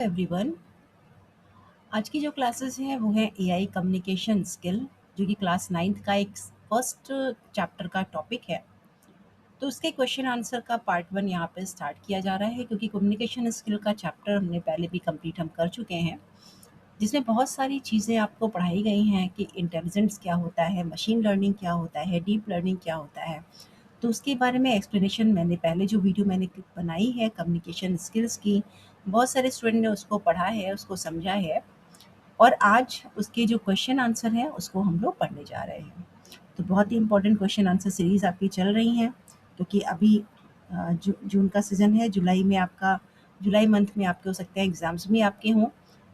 Everyone. आज की जो क्लासेस हैं वो है एआई कम्युनिकेशन स्किल, जो कि क्लास 9th का एक फर्स्ट चैप्टर का टॉपिक है। तो उसके क्वेश्चन आंसर का पार्ट 1 यहाँ पे स्टार्ट किया जा रहा है, क्योंकि कम्युनिकेशन स्किल का चैप्टर हमने पहले भी कंप्लीट हम कर चुके हैं, जिसमें बहुत सारी चीज़ें आपको पढ़ाई गई हैं कि इंटेलिजेंस क्या होता है, मशीन लर्निंग क्या होता है, डीप लर्निंग क्या होता है। तो उसके बारे में एक्सप्लेनेशन मैंने पहले जो वीडियो मैंने बनाई है कम्युनिकेशन स्किल्स की, बहुत सारे स्टूडेंट ने उसको पढ़ा है, उसको समझा है, और आज उसके जो क्वेश्चन आंसर हैं उसको हम लोग पढ़ने जा रहे हैं। तो बहुत ही इंपॉर्टेंट क्वेश्चन आंसर सीरीज़ आपकी चल रही हैं, क्योंकि अभी जून का सीज़न है। जुलाई मंथ में आपके हो सकते हैं एग्ज़ाम्स भी आपके हों।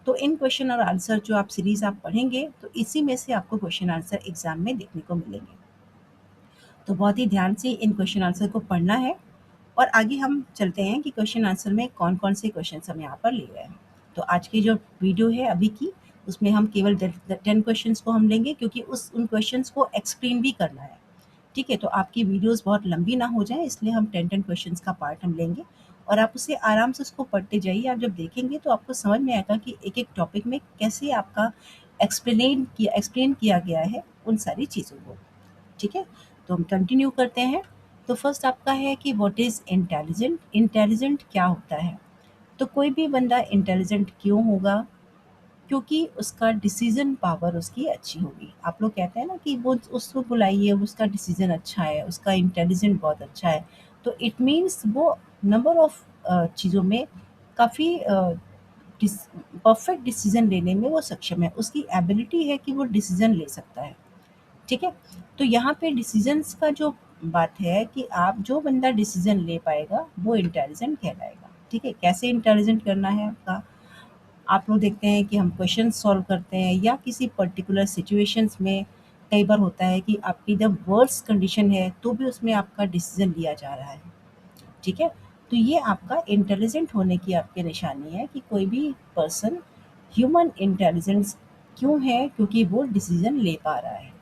तो इन क्वेश्चन और आंसर जो आप सीरीज़ आप पढ़ेंगे, तो इसी में से आपको क्वेश्चन आंसर एग्ज़ाम में देखने को मिलेंगे। तो बहुत ही ध्यान से इन क्वेश्चन आंसर को पढ़ना है, और आगे हम चलते हैं कि क्वेश्चन आंसर में कौन-कौन से क्वेश्चन्स हम यहाँ पर ले रहे हैं। तो आज की जो वीडियो है अभी की, उसमें हम केवल 10 क्वेश्चन्स को हम लेंगे, क्योंकि उन क्वेश्चन्स को एक्सप्लेन भी करना है। ठीक है? तो आपकी वीडियोज़ बहुत लंबी ना हो जाए, इसलिए हम 10-10 क्वेश्चन्स का पार्ट हम लेंगे, और आप उसे आराम से उसको पढ़ते जाइए। आप जब देखेंगे तो आपको समझ में आएगा कि एक-एक टॉपिक में कैसे आपका एक्सप्लेन किया गया है उन सारी चीज़ों को। ठीक है? तो हम कंटिन्यू करते हैं। तो फर्स्ट आपका है कि व्हाट इज़ इंटेलिजेंट? इंटेलिजेंट क्या होता है? तो कोई भी बंदा इंटेलिजेंट क्यों होगा? क्योंकि उसका डिसीज़न पावर उसकी अच्छी होगी। आप लोग कहते हैं ना कि वो उसको बुलाइए, उसका डिसीज़न अच्छा है, उसका इंटेलिजेंट बहुत अच्छा है। तो इट मीन्स वो नंबर ऑफ़ चीज़ों में काफ़ी डिस परफेक्ट डिसीज़न लेने में वो सक्षम है। उसकी एबिलिटी है कि वो डिसीज़न ले सकता है। ठीक है? तो यहाँ पे डिसीज़न्स का जो बात है कि आप जो बंदा डिसीज़न ले पाएगा, वो इंटेलिजेंट कहलाएगा। ठीक है? कैसे इंटेलिजेंट करना है आपका? आप लोग देखते हैं कि हम क्वेश्चन सॉल्व करते हैं, या किसी पर्टिकुलर सिचुएशंस में कई बार होता है कि आपकी जब वर्स्ट कंडीशन है, तो भी उसमें आपका डिसीज़न लिया जा रहा है। ठीक है? तो ये आपका इंटेलिजेंट होने की आपकी निशानी है कि कोई भी पर्सन ह्यूमन इंटेलिजेंस क्यों है? क्योंकि वो डिसीज़न ले पा रहा है।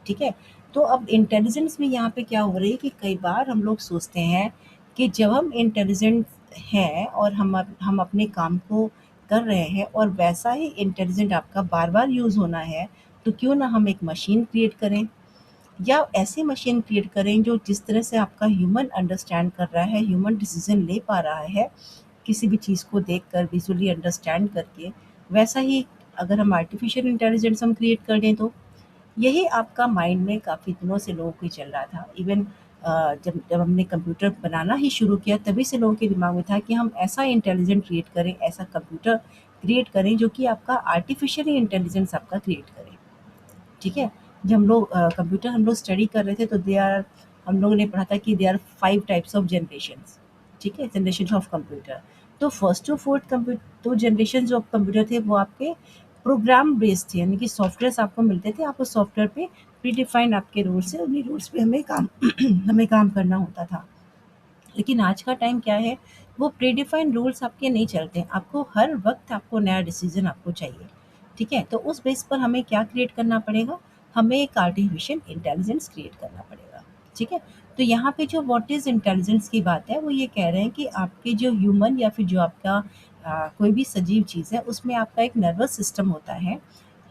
ठीक है? तो अब इंटेलिजेंस में यहाँ पे क्या हो रही है कि कई बार हम लोग सोचते हैं कि जब हम इंटेलिजेंट हैं और हम अपने काम को कर रहे हैं, और वैसा ही इंटेलिजेंट आपका बार-बार यूज़ होना है, तो क्यों ना हम एक मशीन क्रिएट करें, या ऐसी मशीन क्रिएट करें जो जिस तरह से आपका ह्यूमन अंडरस्टैंड कर रहा है, ह्यूमन डिसीज़न ले पा रहा है, किसी भी चीज़ को देखकर विज़ुअली अंडरस्टैंड करके, वैसा ही अगर हम आर्टिफ़िशियल इंटेलिजेंस हम क्रिएट कर दें तो। यही आपका माइंड में काफ़ी दिनों से लोगों के चल रहा था। इवन जब जब हमने कंप्यूटर बनाना ही शुरू किया, तभी से लोगों के दिमाग में था कि हम ऐसा इंटेलिजेंट क्रिएट करें, ऐसा कंप्यूटर क्रिएट करें जो कि आपका आर्टिफ़िशियली इंटेलिजेंस आपका क्रिएट करे। ठीक है? जब कंप्यूटर हम लोग स्टडी कर रहे थे, तो हम लोगों ने पढ़ा था कि there are 5 types of generations. ठीक है? Generation of computer. तो फर्स्ट टू फोर्थ कंप्यू 2 जनरेशन जो कंप्यूटर थे, वो आपके प्रोग्राम बेस्ड थे, यानी कि सॉफ्टवेयर्स आपको मिलते थे। आप उस सॉफ्टवेयर पे प्रीडिफाइंड आपके रूल्स हैं, उन्हीं रूल्स पे हमें काम हमें काम करना होता था। लेकिन आज का टाइम क्या है, वो प्रीडिफाइंड रूल्स आपके नहीं चलते हैं। आपको हर वक़्त आपको नया डिसीज़न आपको चाहिए। ठीक है? तो उस बेस पर हमें क्या क्रिएट करना पड़ेगा? हमें एक आर्टिफ़िशियल इंटेलिजेंस क्रिएट करना पड़ेगा। ठीक है? तो यहाँ पे जो व्हाट इज़ इंटेलिजेंस की बात है, वो ये कह रहे हैं कि आपके जो ह्यूमन या फिर जो आपका कोई भी सजीव चीज़ है, उसमें आपका एक नर्वस सिस्टम होता है।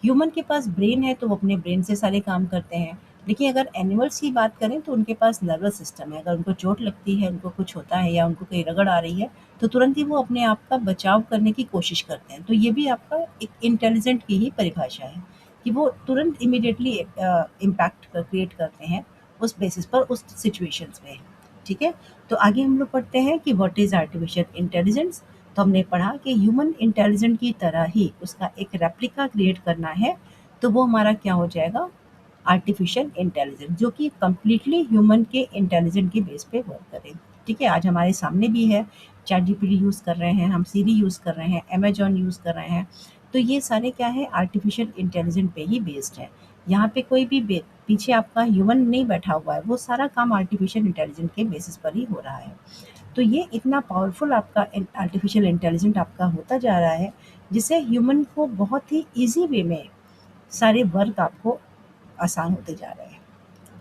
ह्यूमन के पास ब्रेन है, तो वो अपने ब्रेन से सारे काम करते हैं। देखिए, अगर एनिमल्स की बात करें तो उनके पास नर्वस सिस्टम है। अगर उनको चोट लगती है, उनको कुछ होता है, या उनको कहीं रगड़ आ रही है, तो तुरंत ही वो अपने आप का बचाव करने की कोशिश करते हैं। तो ये भी आपका एक इंटेलिजेंट की ही परिभाषा है, कि वो तुरंत इमीडिएटली इम्पैक्ट क्रिएट करते हैं उस बेसिस पर, उस सिचुएशंस में। ठीक है? तो आगे हम लोग पढ़ते हैं कि व्हाट इज़ आर्टिफिशियल इंटेलिजेंस। तो हमने पढ़ा कि ह्यूमन इंटेलिजेंट की तरह ही उसका एक रेप्लिका क्रिएट करना है, तो वो हमारा क्या हो जाएगा? आर्टिफिशियल इंटेलिजेंस, जो कि कंप्लीटली ह्यूमन के इंटेलिजेंट के बेस पे वर्क करे। ठीक है? आज हमारे सामने भी है, चैट जीपीटी यूज़ कर रहे हैं, हम सीरी यूज़ कर रहे हैं, अमेज़न यूज़ कर रहे हैं। तो ये सारे क्या है? आर्टिफिशियल इंटेलिजेंट पे ही बेस्ड है। यहाँ पे कोई भी पीछे आपका ह्यूमन नहीं बैठा हुआ है, वो सारा काम आर्टिफिशियल इंटेलिजेंट के बेसिस पर ही हो रहा है। तो ये इतना पावरफुल आपका आर्टिफिशियल इंटेलिजेंट आपका होता जा रहा है, जिससे ह्यूमन को बहुत ही ईज़ी वे में सारे वर्क आपको आसान होते जा रहे हैं।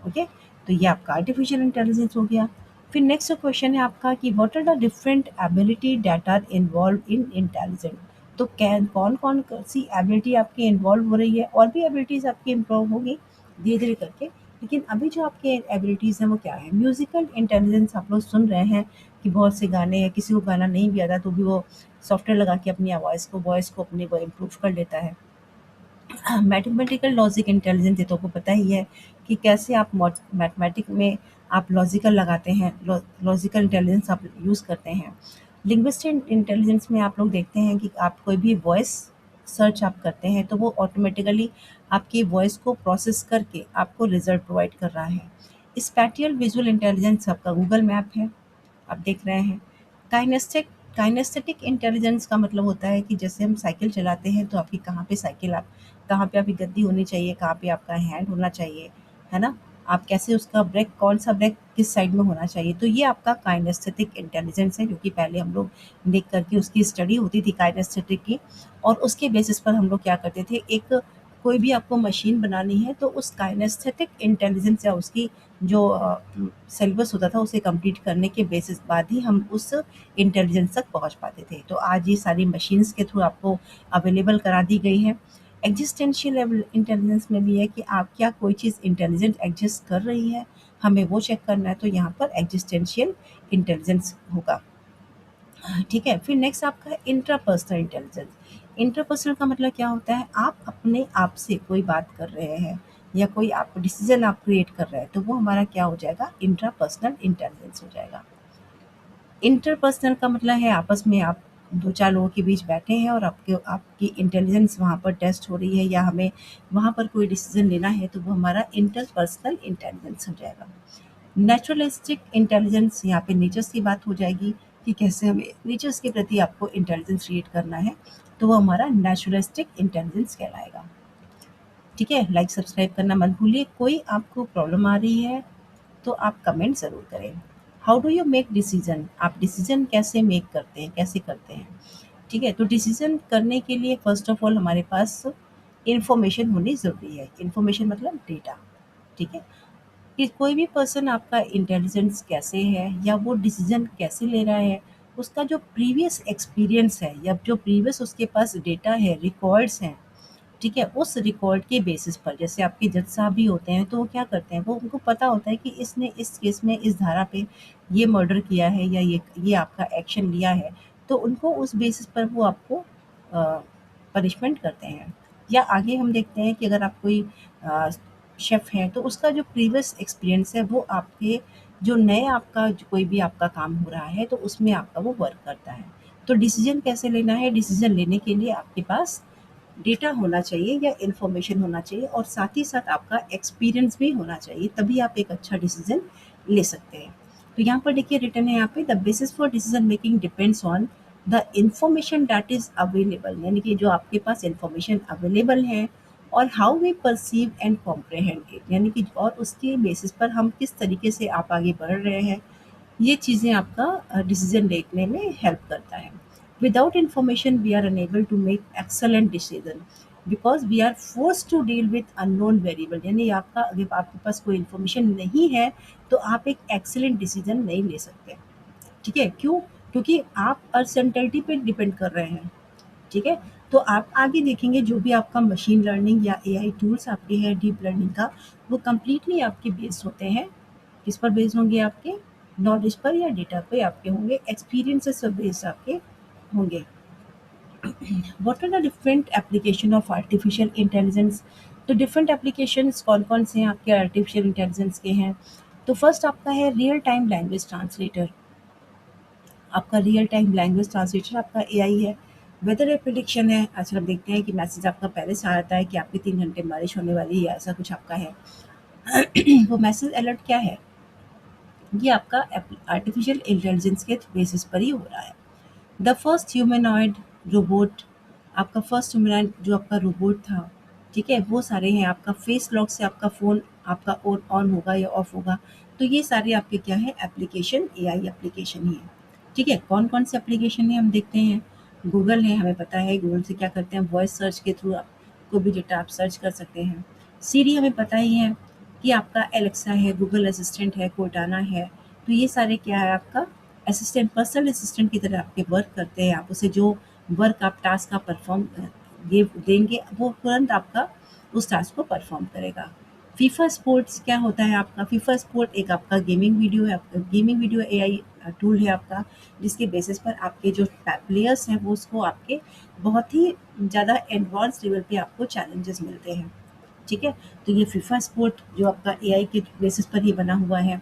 ओके? तो ये आपका आर्टिफिशियल इंटेलिजेंस हो गया। फिर नेक्स्ट क्वेश्चन है आपका कि what are the different ability that are involve in intelligent. तो कैन कौन-कौन सी एबिलिटी आपकी इन्वॉल्व हो रही है, और भी एबिलिटीज़ आपकी इम्प्रूव होंगी धीरे-धीरे करके। लेकिन अभी जो आपके एबिलिटीज़ हैं वो क्या है? म्यूज़िकल इंटेलिजेंस आप लोग सुन रहे हैं कि बहुत से गाने हैं, किसी को गाना नहीं भी आता तो भी वो सॉफ्टवेयर लगा के अपनी वॉइस को अपनी वो इम्प्रूव कर लेता है। मैथमेटिकल लॉजिक इंटेलिजेंस ये तो आपको पता ही है कि कैसे आप मैथमेटिक में आप लॉजिकल लगाते हैं, लॉजिकल इंटेलिजेंस आप यूज़ करते हैं। लिंग्विस्टिक इंटेलिजेंस में आप लोग देखते हैं कि आप कोई भी वॉइस सर्च आप करते हैं तो वो ऑटोमेटिकली आपकी वॉइस को प्रोसेस करके आपको रिजल्ट प्रोवाइड कर रहा है। स्पैटियल विजुअल इंटेलिजेंस आपका गूगल मैप है, आप देख रहे हैं। काइनेस्टिक काइनेस्थेटिक इंटेलिजेंस का मतलब होता है कि जैसे हम साइकिल चलाते हैं तो आपकी कहाँ पे आपकी गद्दी होनी चाहिए, कहाँ पे आपका हैंड होना चाहिए, है ना? आप कैसे उसका ब्रेक कौन-सा ब्रेक किस साइड में होना चाहिए, तो ये आपका काइनेस्थेटिक इंटेलिजेंस है, जो कि पहले हम लोग देख कर के उसकी स्टडी होती थी काइनेस्थेटिक की, और उसके बेसिस पर हम लोग क्या करते थे, एक कोई भी आपको मशीन बनानी है तो उस काइनेस्थेटिक इंटेलिजेंस या उसकी जो सिलेबस होता था उसे कंप्लीट करने के बेसिस बाद ही हम उस इंटेलिजेंस तक पहुँच पाते थे। तो आज ये सारी मशीन्स के थ्रू आपको अवेलेबल करा दी गई हैं। एक्जिस्टेंशियल इंटेलिजेंस में भी है कि आप क्या कोई चीज़ इंटेलिजेंट एग्जिस्ट कर रही है, हमें वो चेक करना है, तो यहाँ पर एक्जिस्टेंशियल इंटेलिजेंस होगा। ठीक है, फिर नेक्स्ट आपका है इंट्रापर्सनल इंटेलिजेंस। इंट्रापर्सनल का मतलब क्या होता है, आप अपने आप से कोई बात कर रहे हैं या कोई आप डिसीजन आप क्रिएट कर रहे हैं, तो वो हमारा क्या हो जाएगा, इंट्रापर्सनल इंटेलिजेंस हो जाएगा। इंटरपर्सनल का मतलब है आपस में आप 2-4 लोगों के बीच बैठे हैं और आपकी इंटेलिजेंस वहाँ पर टेस्ट हो रही है, या हमें वहाँ पर कोई डिसीज़न लेना है, तो वो हमारा इंटरपर्सनल इंटेलिजेंस हो जाएगा। नेचुरलिस्टिक इंटेलिजेंस, यहाँ पे नेचर्स की बात हो जाएगी कि कैसे हमें नेचर्स के प्रति आपको इंटेलिजेंस क्रिएट करना है, तो वो हमारा नेचुरलिस्टिक इंटेलिजेंस कहलाएगा। ठीक है? लाइक सब्सक्राइब करना मत भूलिए। कोई आपको प्रॉब्लम आ रही है तो आप कमेंट ज़रूर करें। How do you make decision, आप डिसीजन कैसे मेक करते हैं, कैसे करते हैं? ठीक है, तो डिसीजन करने के लिए फर्स्ट ऑफ ऑल हमारे पास इंफॉर्मेशन होनी ज़रूरी है। इंफॉर्मेशन मतलब डेटा। ठीक है, कि कोई भी पर्सन आपका इंटेलिजेंस कैसे है या वो डिसीजन कैसे ले रहा है, उसका जो प्रीवियस एक्सपीरियंस है या जो प्रीवियस उसके पास डेटा है, रिकॉर्ड्स हैं, ठीक है, उस रिकॉर्ड के बेसिस पर, जैसे आपके जज साहब भी होते हैं तो वो क्या करते हैं, वो उनको पता होता है कि इसने इस केस में इस धारा पे ये मर्डर किया है या ये आपका एक्शन लिया है, तो उनको उस बेसिस पर वो आपको पनिशमेंट करते हैं। या आगे हम देखते हैं कि अगर आप कोई शेफ़ है तो उसका जो प्रीवियस एक्सपीरियंस है वो आपके जो नए आपका जो कोई भी आपका काम हो रहा है तो उसमें आपका वो वर्क करता है। तो डिसीजन कैसे लेना है, डिसीजन लेने के लिए आपके पास डेटा होना चाहिए या इन्फॉर्मेशन होना चाहिए, और साथ ही साथ आपका एक्सपीरियंस भी होना चाहिए, तभी आप एक अच्छा डिसीजन ले सकते हैं। तो यहाँ पर देखिए रिटर्न है यहाँ पे, the basis for decision making depends on the information that is available, यानी कि जो आपके पास इंफॉर्मेशन अवेलेबल है, और how we perceive and comprehend it, यानी कि और उसके बेसिस पर हम किस तरीके से आप आगे बढ़ रहे हैं, ये चीज़ें आपका डिसीजन लेने में हेल्प करता है। Without information we are unable to make excellent decision because we are force to deal with unknown variable, यानी आपका अगर आपके पास कोई इन्फॉर्मेशन नहीं है तो आप एक एक्सीलेंट डिसीजन नहीं ले सकते। ठीक है, क्यों? क्योंकि आप अनसर्टेनिटी पे डिपेंड कर रहे हैं। ठीक है, तो आप आगे देखेंगे जो भी आपका मशीन लर्निंग या एआई टूल्स आपके हैं डीप लर्निंग का, वो कंप्लीटली आपके बेस्ड होते हैं, किस पर बेस्ड होंगे, आपके नॉलेज पर या डेटा पे आपके होंगे, एक्सपीरियंसेस पर बेस्ड आपके होंगे। What are the different application of artificial intelligence, तो डिफरेंट एप्लीकेशंस कौन-कौन से हैं आपके आर्टिफिशियल इंटेलिजेंस के हैं? तो फर्स्ट आपका है रियल टाइम लैंग्वेज ट्रांसलेटर। आपका रियल टाइम लैंग्वेज ट्रांसलेटर आपका एआई है। वेदर प्रिडिक्शन है, अच्छा हम देखते हैं कि मैसेज आपका पहले से आ जाता है कि आपके 3 घंटे में बारिश होने वाली है, ऐसा कुछ आपका है। वो मैसेज अलर्ट क्या है? ये आपका आर्टिफिशियल इंटेलिजेंस के बेसिस पर ही हो रहा है। द फर्स्ट ह्यूमनॉइड रोबोट, आपका फर्स्ट ह्यूमनॉइड जो आपका रोबोट था, ठीक है, वो सारे हैं आपका फेस लॉक से आपका फ़ोन आपका ऑन होगा या ऑफ होगा, तो ये सारे आपके क्या है, एप्लीकेशन, एआई एप्लीकेशन ही है। ठीक है, कौन कौन से एप्लीकेशन है हम देखते हैं। गूगल है, हमें पता है गूगल से क्या करते हैं, वॉइस सर्च के थ्रू आप कोई भी डेटा आप सर्च कर सकते हैं। सीरी हमें पता ही है कि आपका एलेक्सा है, गूगल असिस्टेंट है, कोर्टाना है, तो ये सारे क्या है आपका असिस्टेंट, पर्सनल असिस्टेंट की तरह आपके वर्क करते हैं। आप उसे जो वर्क आप टास्क का परफॉर्म ये देंगे, वो तुरंत आपका उस टास्क को परफॉर्म करेगा। फीफा स्पोर्ट्स क्या होता है आपका? फीफा स्पोर्ट एक आपका गेमिंग वीडियो है, गेमिंग वीडियो एआई टूल है आपका, जिसके बेसिस पर आपके जो प्लेयर्स हैं वो उसको आपके बहुत ही ज़्यादा एडवांस लेवल पे आपको चैलेंजेस मिलते हैं। ठीक है? तो ये फीफा स्पोर्ट जो आपका एआई के बेसिस पर ही बना हुआ है।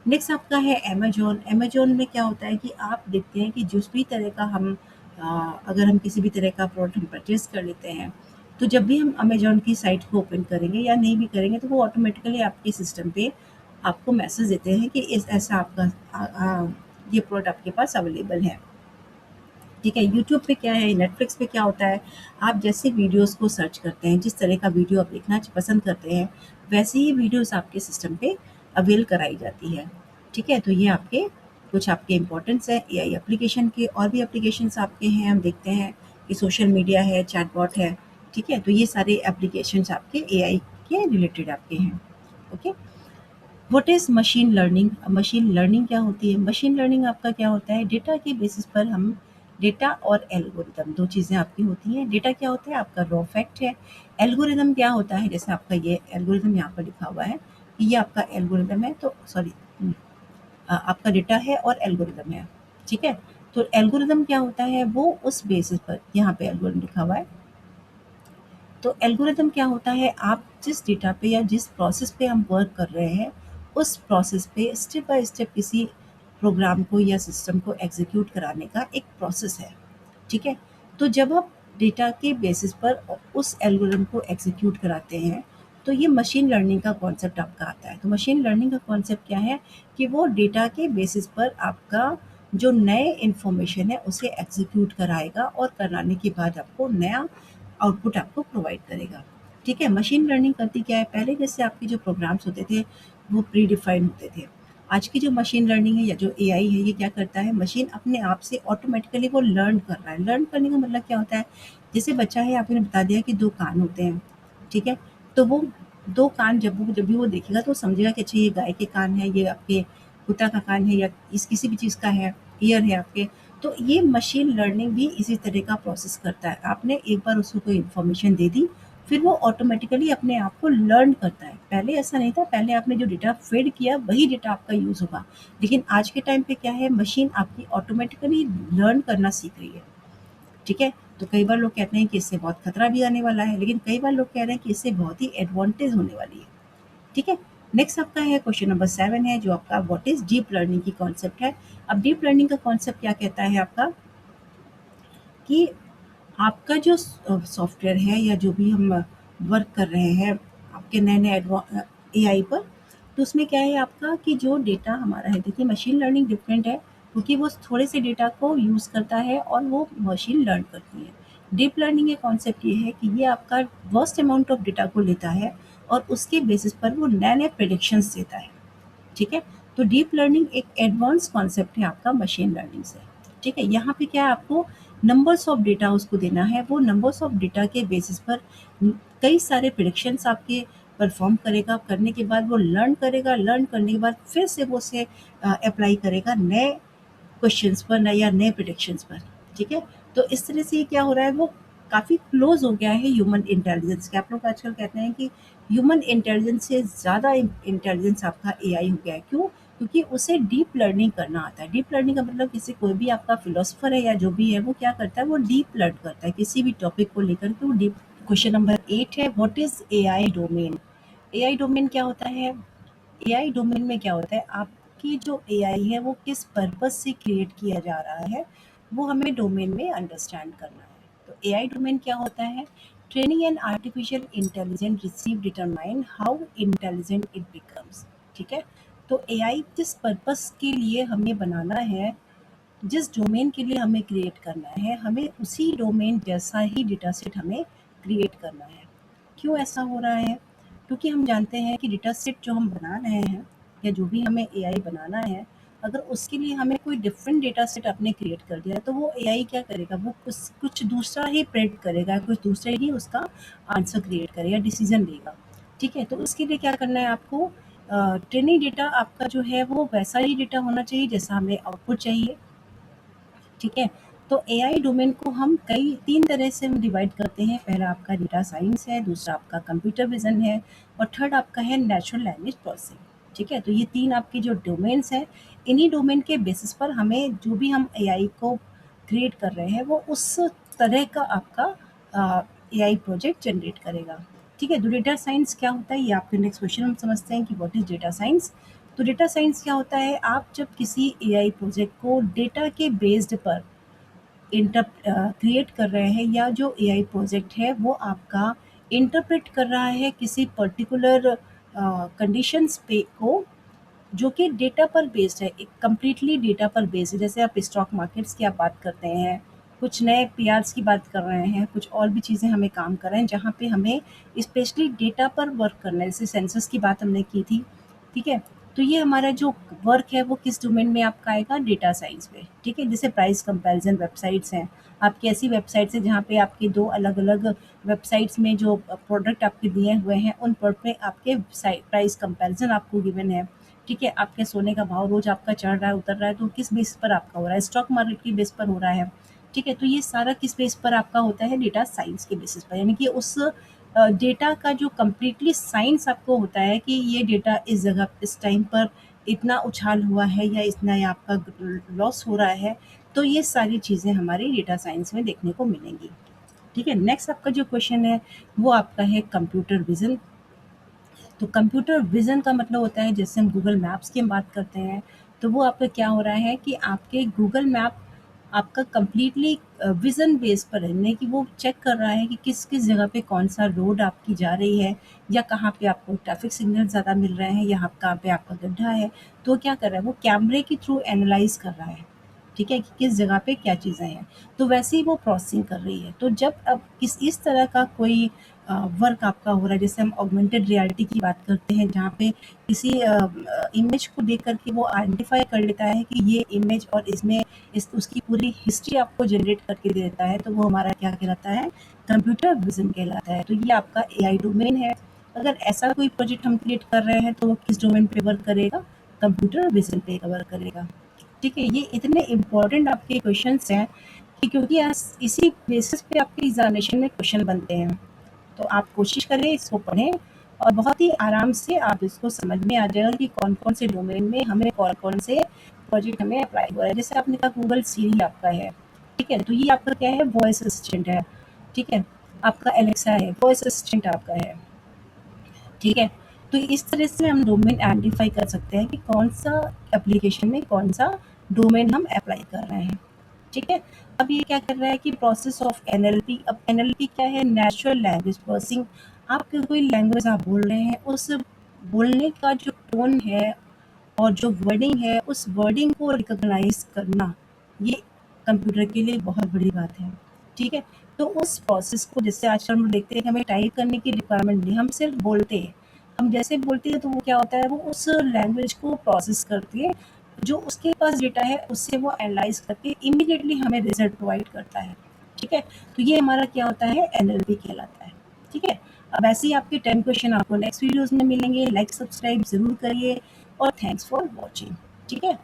नेक्स्ट आपका है अमेज़न। अमेज़न में क्या होता है कि आप देखते हैं कि जिस भी तरह का हम अगर हम किसी भी तरह का प्रोडक्ट हम परचेज़ कर लेते हैं, तो जब भी हम अमेज़न की साइट को ओपन करेंगे या नहीं भी करेंगे, तो वो ऑटोमेटिकली आपके सिस्टम पे आपको मैसेज देते हैं कि इस ऐसा आपका ये प्रोडक्ट आपके पास अवेलेबल है। ठीक है, यूट्यूब पे क्या है, नेटफ्लिक्स पे क्या होता है, आप जैसे वीडियोज़ को सर्च करते हैं, जिस तरह का वीडियो आप देखना पसंद करते हैं, वैसे ही वीडियोज़ आपके सिस्टम पे अवेल कराई जाती है। ठीक है, तो ये आपके कुछ आपके इम्पोर्टेंट्स हैं एआई एप्लीकेशन के। और भी एप्लीकेशंस आपके हैं, हम देखते हैं कि सोशल मीडिया है, चैटबॉट है। ठीक है, तो ये सारे एप्लीकेशंस आपके एआई के रिलेटेड आपके हैं। Okay. What is machine learning? Machine learning क्या होती है? मशीन लर्निंग आपका क्या होता है? डेटा के बेसिस पर हम डेटा और एल्गोरिदम 2 चीज़ें आपकी होती हैं। डेटा क्या होता है? आपका रॉ फैक्ट है। एल्गोरिदम क्या होता है? जैसे आपका ये एल्गोरिदम यहाँ पर लिखा हुआ है कि ये आपका एल्गोरिदम है, तो सॉरी आपका डेटा है और एल्गोरिदम है। ठीक है? तो एल्गोरिदम क्या होता है? वो उस बेसिस पर यहाँ पे एल्गोरिदम लिखा हुआ है। तो एल्गोरिदम क्या होता है? आप जिस डेटा पे या जिस प्रोसेस पे हम वर्क कर रहे हैं, उस प्रोसेस पे स्टेप बाय स्टेप किसी प्रोग्राम को या सिस्टम को एग्जीक्यूट कराने का एक प्रोसेस है। ठीक है? तो जब आप डेटा के बेसिस पर उस एल्गोरिदम को एग्जीक्यूट कराते हैं, तो ये मशीन लर्निंग का कॉन्सेप्ट आपका आता है। तो मशीन लर्निंग का कॉन्सेप्ट क्या है कि वो डेटा के बेसिस पर आपका जो नए इन्फॉर्मेशन है उसे एग्जीक्यूट कराएगा और कराने के बाद आपको नया आउटपुट आपको प्रोवाइड करेगा। ठीक है? मशीन लर्निंग करती क्या है? पहले जैसे आपके जो प्रोग्राम्स होते थे, वो प्री डिफाइंड होते थे। आज की जो मशीन लर्निंग है या जो एआई है, ये क्या करता है? मशीन अपने आप से ऑटोमेटिकली वो लर्न कर रहा है। लर्न करने का मतलब क्या होता है? जैसे बच्चा है, आपने बता दिया कि 2 कान होते हैं, ठीक है? तो वो 2 कान जब भी वो देखेगा तो वो समझेगा कि अच्छा ये गाय के कान है, ये आपके कुत्ता का कान है या इस किसी भी चीज़ का है, ईयर है आपके। तो ये मशीन लर्निंग भी इसी तरह का प्रोसेस करता है। आपने एक बार उसको कोई इन्फॉर्मेशन दे दी, फिर वो ऑटोमेटिकली अपने आप को लर्न करता है। पहले ऐसा नहीं था, पहले आपने जो डेटा फ़ीड किया वही डेटा आपका यूज़ होगा। लेकिन आज के टाइम पे क्या है, मशीन आपकी ऑटोमेटिकली लर्न करना सीख रही है। ठीक है? तो कई बार लोग कहते हैं कि इससे बहुत खतरा भी आने वाला है, लेकिन कई बार लोग कह रहे हैं कि इससे बहुत ही एडवांटेज होने वाली है। ठीक है? नेक्स्ट आपका है क्वेश्चन नंबर 7 है जो आपका व्हाट इज़ डीप लर्निंग की कॉन्सेप्ट है। अब डीप लर्निंग का कॉन्सेप्ट क्या कहता है आपका कि आपका जो सॉफ्टवेयर है या जो भी हम वर्क कर रहे हैं आपके नए-नए एआई पर, तो उसमें क्या है आपका कि जो डेटा हमारा है, देखिए मशीन लर्निंग डिफरेंट है क्योंकि वो थोड़े से डेटा को यूज़ करता है और वो मशीन लर्न करती है। डीप लर्निंग का कॉन्सेप्ट ये है कि ये आपका वास्ट अमाउंट ऑफ डेटा को लेता है और उसके बेसिस पर वो नए-नए प्रेडिक्शंस देता है। ठीक है? तो डीप लर्निंग एक एडवांस कॉन्सेप्ट है आपका मशीन लर्निंग से। ठीक है? यहाँ पे क्या है आपको नंबर्स ऑफ डेटा उसको देना है, वो नंबर्स ऑफ डेटा के बेसिस पर कई सारे प्रेडिक्शंस आपके परफॉर्म करेगा, करने के बाद वो लर्न करेगा, लर्न करने के बाद फिर से वो उसे अप्लाई करेगा नए क्वेश्चंस पर या नए प्रेडिक्शंस पर। ठीक है? तो इस तरह से ये क्या हो रहा है, वो काफ़ी क्लोज हो गया है ह्यूमन इंटेलिजेंस के। आप लोग आजकल कहते हैं कि ह्यूमन इंटेलिजेंस से ज़्यादा इंटेलिजेंस आपका एआई हो गया है। क्यों? क्योंकि उसे डीप लर्निंग करना आता है। डीप लर्निंग का मतलब किसी कोई भी आपका फिलोसोफर है या जो भी है वो क्या करता है, वो डीप लर्न करता है किसी भी टॉपिक को लेकर के वो डीप। क्वेश्चन नंबर 8 है what is AI domain? AI domain क्या होता है? एआई डोमेन में क्या होता है, आपकी जो एआई है वो किस पर्पस से क्रिएट किया जा रहा है, वो हमें डोमेन में अंडरस्टैंड करना है। तो एआई डोमेन क्या होता है? Training an artificial intelligent receive determine how intelligent it becomes. ठीक है? तो एआई जिस पर्पस के लिए हमें बनाना है, जिस डोमेन के लिए हमें क्रिएट करना है, हमें उसी डोमेन जैसा ही डेटा सेट हमें क्रिएट करना है। क्यों ऐसा हो रहा है? क्योंकि हम जानते हैं कि डेटा सेट जो हम बना रहे हैं या जो भी हमें एआई बनाना है, अगर उसके लिए हमें कोई डिफरेंट डेटा सेट आपने क्रिएट कर दिया तो वो एआई क्या करेगा, वो कुछ दूसरा ही प्रेडिक्ट करेगा, कुछ दूसरा ही उसका आंसर क्रिएट करेगा, डिसीजन लेगा। ठीक है? तो उसके लिए क्या करना है आपको, ट्रेनिंग डेटा आपका जो है वो वैसा ही डेटा होना चाहिए जैसा हमें आउटपुट चाहिए। ठीक है? तो एआई डोमेन को हम कई 3 तरह से हम डिवाइड करते हैं। पहला आपका डेटा साइंस है, दूसरा आपका कंप्यूटर विज़न है और थर्ड आपका है नेचुरल लैंग्वेज प्रोसेसिंग, ठीक है? तो ये 3 आपके जो डोमेन्स हैं, इन्हीं डोमेन के बेसिस पर हमें जो भी हम एआई को क्रिएट कर रहे हैं, वो उस तरह का आपका एआई प्रोजेक्ट जनरेट करेगा, ठीक है? तो डेटा साइंस क्या होता है, ये आपके नेक्स्ट क्वेश्चन हम समझते हैं कि व्हाट इज़ डेटा साइंस? तो डेटा साइंस क्या होता है, आप जब किसी एआई प्रोजेक्ट को डेटा के बेस्ड पर क्रिएट कर रहे हैं या जो एआई प्रोजेक्ट है वो आपका इंटरप्रेट कर रहा है किसी पर्टिकुलर कंडीशंस पे को जो कि डेटा पर बेस्ड है, एक कंप्लीटली डेटा पर बेस्ड है। जैसे आप स्टॉक मार्केट्स की आप बात करते हैं, कुछ नए पीआर्स की बात कर रहे हैं, कुछ और भी चीज़ें हमें काम कर रहे हैं जहाँ पे हमें स्पेशली डेटा पर वर्क करना है। जैसे सेंसस की बात हमने की थी, ठीक है? तो ये हमारा जो वर्क है वो किस डोमेन में आपका आएगा, डेटा साइंस में, ठीक है? जैसे प्राइस कंपैरिजन वेबसाइट्स हैं, आपकी ऐसी वेबसाइट्स हैं जहाँ पे आपके 2 अलग-अलग वेबसाइट्स में जो प्रोडक्ट आपके दिए हुए हैं, उन प्रोडक्ट में आपके प्राइस कंपैरिजन आपको गिवन है, ठीक है? आपके सोने का भाव रोज़ आपका चढ़ रहा है, उतर रहा है, तो किस बेस पर आपका हो रहा है? स्टॉक मार्केट की बेस पर हो रहा है, ठीक है? तो ये सारा किस बेस पर आपका होता है? डेटा साइंस के बेसिस पर, यानी कि उस डेटा का जो कंप्लीटली साइंस आपको होता है कि ये डेटा इस जगह इस टाइम पर इतना उछाल हुआ है या इतना ये आपका लॉस हो रहा है, तो ये सारी चीज़ें हमारी डेटा साइंस में देखने को मिलेंगी, ठीक है? नेक्स्ट आपका जो क्वेश्चन है वो आपका है कंप्यूटर विज़न। तो कंप्यूटर विज़न का मतलब होता है, जैसे हम गूगल मैप्स की हम बात करते हैं, तो वो आपका क्या हो रहा है कि आपके गूगल मैप आपका कंप्लीटली विज़न बेस पर है, यानी कि वो चेक कर रहा है कि किस-किस जगह पे कौन-सा रोड आपकी जा रही है या कहाँ पे आपको ट्रैफ़िक सिग्नल ज़्यादा मिल रहे हैं या कहाँ पे आपका गड्ढा है। तो वो क्या कर रहा है, वो कैमरे के थ्रू एनालाइज़ कर रहा है, ठीक है? कि किस जगह पे क्या चीज़ें हैं। तो वैसे ही वो प्रोसेसिंग कर रही है। तो जब अब इस तरह का कोई वर्क आपका हो रहा है, जैसे हम ऑगमेंटेड रियलिटी की बात करते हैं, जहाँ पे किसी इमेज को देख कर के वो आइडेंटिफ़ाई कर लेता है कि ये इमेज और इसमें उसकी पूरी हिस्ट्री आपको जनरेट करके दे देता है, तो वो हमारा क्या कहलाता है, कंप्यूटर विज़न कहलाता है। तो ये आपका एआई डोमेन है। अगर ऐसा कोई प्रोजेक्ट हम क्रिएट कर रहे हैं, तो वो किस डोमेन पे वर्क करेगा? कंप्यूटर विज़न पे वर्क करेगा, ठीक है? ये इतने इम्पोर्टेंट आपके क्वेश्चंस हैं कि क्योंकि इसी बेसिस पे आपके एग्ज़ामिनेशन में क्वेश्चन बनते हैं। तो आप कोशिश करें, इसको पढ़ें और बहुत ही आराम से आप इसको समझ में आ जाएगा कि कौन-कौन से डोमेन में हमें कौन-कौन से प्रोजेक्ट हमें अप्लाई हो रहा है। जैसे आपने कहा गूगल सीरी आपका है, ठीक है? तो ये आपका क्या है, वॉइस असिस्टेंट है, ठीक है? आपका एलेक्सा है, वॉइस असिस्टेंट आपका है, ठीक है? तो इस तरह से हम डोमेन आइडेंटिफ़ाई कर सकते हैं कि कौन-सा एप्लीकेशन में कौन-सा डोमेन हम अप्लाई कर रहे हैं, ठीक है? अब ये क्या कर रहा है कि प्रोसेस ऑफ एनएलपी, अब एनएलपी क्या है, नेचुरल लैंग्वेज प्रोसेसिंग। आप कोई लैंग्वेज आप बोल रहे हैं, उस बोलने का जो टोन है और जो वर्डिंग है, उस वर्डिंग को रिकॉग्नाइज़ करना, ये कंप्यूटर के लिए बहुत बड़ी बात है, ठीक है? तो उस प्रोसेस को, जैसे आजकल हम देखते हैं कि हमें टाइप करने की रिक्वायरमेंट नहीं, हम सिर्फ बोलते हैं। हम जैसे बोलते हैं तो वो क्या होता है, वो उस लैंग्वेज को प्रोसेस करती है, जो उसके पास डेटा है उससे वो एनालाइज़ करके इमीडिएटली हमें रिज़ल्ट प्रोवाइड करता है, ठीक है? तो ये हमारा क्या होता है, एनएलपी कहलाता है, ठीक है? अब ऐसे ही आपके 10 क्वेश्चन आपको नेक्स्ट वीडियोज़ में मिलेंगे। लाइक सब्सक्राइब ज़रूर करिए और थैंक्स फॉर वॉचिंग, ठीक है?